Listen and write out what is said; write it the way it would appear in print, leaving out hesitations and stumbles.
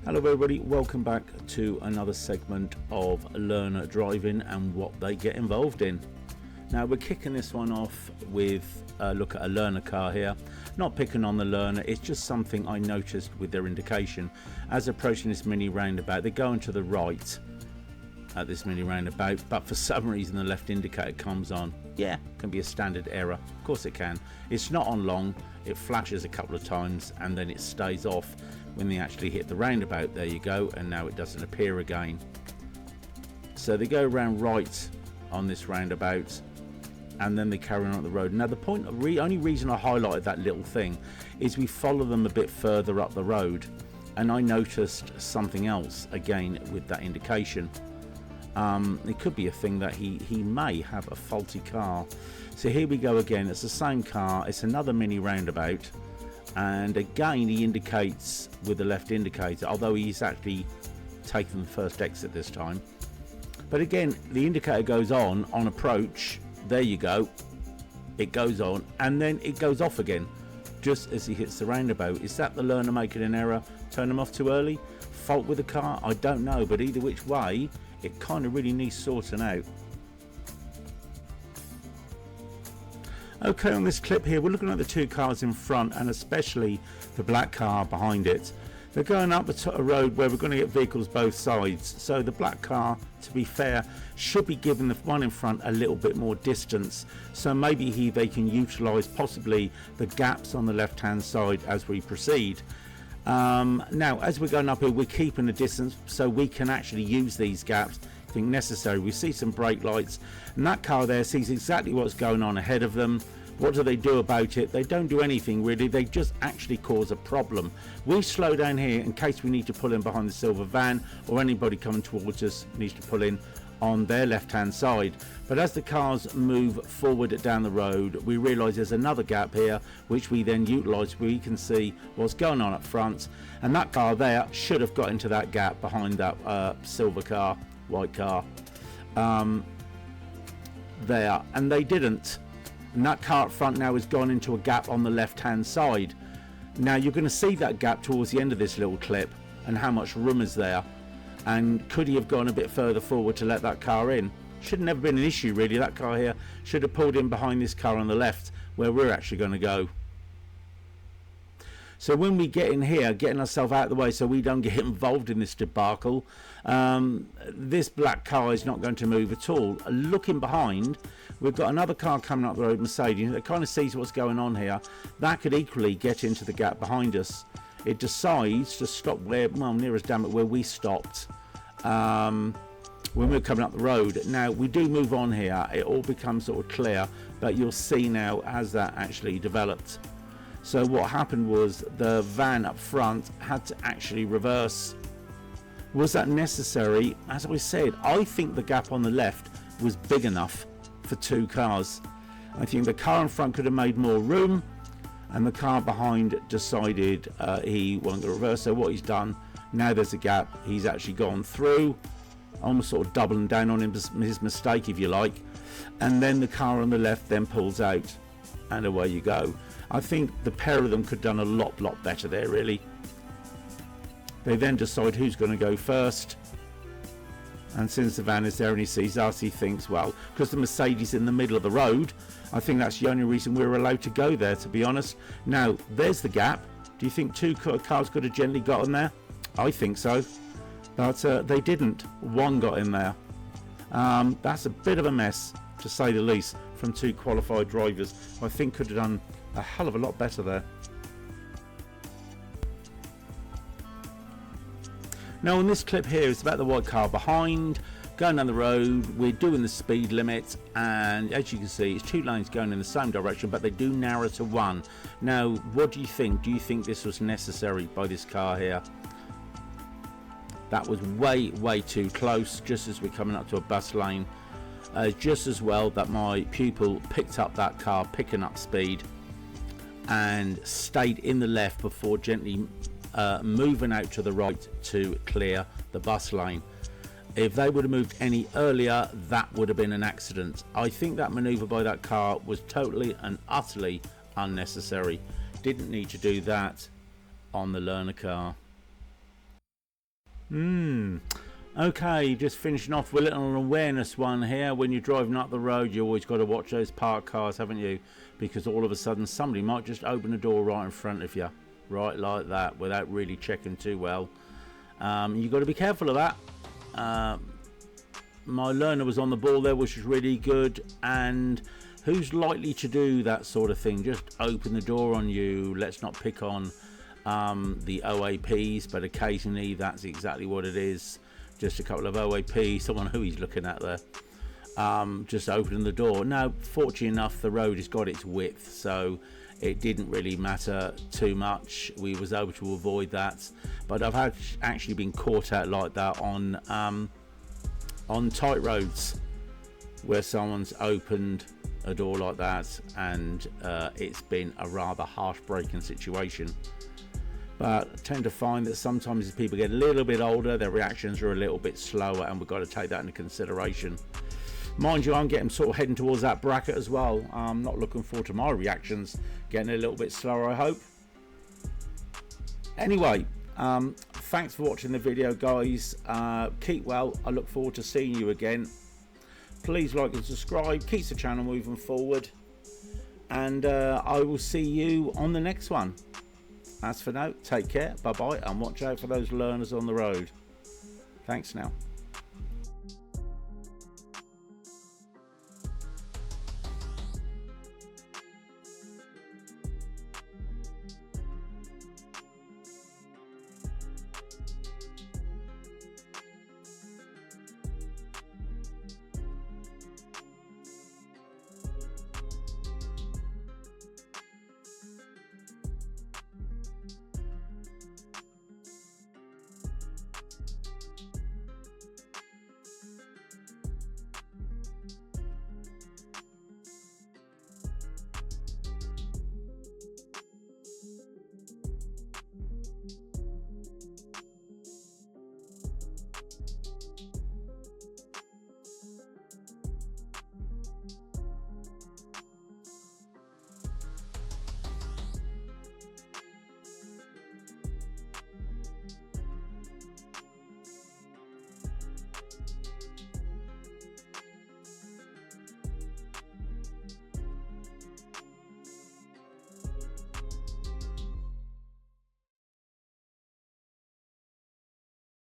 Hello everybody, welcome back to another segment of learner driving and what they get involved in. Now we're kicking this one off with a look at a learner car here. Not picking on the learner, it's just something I noticed with their indication. As approaching this mini roundabout, they're going to the right at this mini roundabout, but for some reason the left indicator comes on. Yeah, can be a standard error, of course it can. It's not on long, it flashes a couple of times and then it stays off when they actually hit the roundabout. There you go, and now it doesn't appear again. So they go around right on this roundabout and then they carry on up the road. Now the only reason I highlighted that little thing is we follow them a bit further up the road and I noticed something else again with that indication. It could be a thing that he may have a faulty car. So here we go again, it's the same car, it's another mini roundabout, and again he indicates with the left indicator, although he's actually taken the first exit this time. But again the indicator goes on approach. There you go, it goes on and then it goes off again just as he hits the roundabout. Is that the learner making an error, turn him off too early, fault with the car? I don't know, but either which way it kind of really needs sorting out. Okay, on this clip here we're looking at the two cars in front and especially the black car behind it. They're going up a road where we're going to get vehicles both sides, so the black car, to be fair, should be giving the one in front a little bit more distance, so maybe they can utilise possibly the gaps on the left hand side as we proceed. Now as we're going up here we're keeping the distance so we can actually use these gaps if necessary. We see some brake lights and that car there sees exactly what's going on ahead of them. What do they do about it? They don't do anything really, they just actually cause a problem. We slow down here in case we need to pull in behind the silver van, or anybody coming towards us needs to pull in on their left hand side. But as the cars move forward down the road we realise there's another gap here which we then utilise. We can see what's going on up front, and that car there should have got into that gap behind that silver car, white car there, and they didn't. And that car up front now has gone into a gap on the left hand side. Now you're going to see that gap towards the end of this little clip and how much room is there, and could he have gone a bit further forward to let that car in? Should have never been an issue really. That car here should have pulled in behind this car on the left where we're actually going to go. So when we get in here, getting ourselves out of the way so we don't get involved in this debacle, this black car is not going to move at all. Looking behind, we've got another car coming up the road, Mercedes, that kind of sees what's going on here. That could equally get into the gap behind us. It decides to stop where, well, near as damn it, where we stopped when we were coming up the road. Now we do move on here, it all becomes sort of clear, but you'll see now as that actually developed. So what happened was the van up front had to actually reverse. Was that necessary? As I said, I think the gap on the left was big enough for two cars. I think the car in front could have made more room, and the car behind decided he wanted to reverse. So what he's done, now there's a gap, he's actually gone through, almost sort of doubling down on his mistake if you like, and then the car on the left then pulls out and away you go. I think the pair of them could have done a lot better there really. They then decide who's going to go first, and since the van is there and he sees us, he thinks, well, because the Mercedes in the middle of the road, I think that's the only reason we're allowed to go there, to be honest. Now there's the gap. Do you think two cars could have gently got in there? I think so, but they didn't. One got in there. That's a bit of a mess, to say the least, from two qualified drivers. I think could have done a hell of a lot better there. Now on this clip here it's about the white car behind going down the road. We're doing the speed limit, and as you can see it's two lanes going in the same direction, but they do narrow to one. Now what do you think? Do you think this was necessary by this car here? That was way too close, just as we're coming up to a bus lane. Just as well that my pupil picked up that car picking up speed and stayed in the left before gently moving out to the right to clear the bus lane. If they would have moved any earlier, that would have been an accident. I think that maneuver by that car was totally and utterly unnecessary. Didn't need to do that on the learner car. Okay, just finishing off with a little awareness one here. When you're driving up the road, you always got to watch those parked cars, haven't you? Because all of a sudden somebody might just open the door right in front of you, right like that, without really checking too well. You've got to be careful of that. My learner was on the ball there, which was really good. And who's likely to do that sort of thing? Just open the door on you. Let's not pick on the OAPs, but occasionally that's exactly what it is. Just a couple of OAPs, someone who he's looking at there, just opening the door. Now, fortunately enough, the road has got its width, so it didn't really matter too much. We was able to avoid that, but I've actually been caught out like that on tight roads where someone's opened a door like that, and it's been a rather harsh braking situation. But I tend to find that sometimes as people get a little bit older, their reactions are a little bit slower, and we've got to take that into consideration. Mind you, I'm getting sort of heading towards that bracket as well. I'm not looking forward to my reactions getting a little bit slower, I hope. Anyway, thanks for watching the video, guys. Keep well. I look forward to seeing you again. Please like and subscribe. Keeps the channel moving forward. And I will see you on the next one. As for now, take care, bye-bye, and watch out for those learners on the road. Thanks now.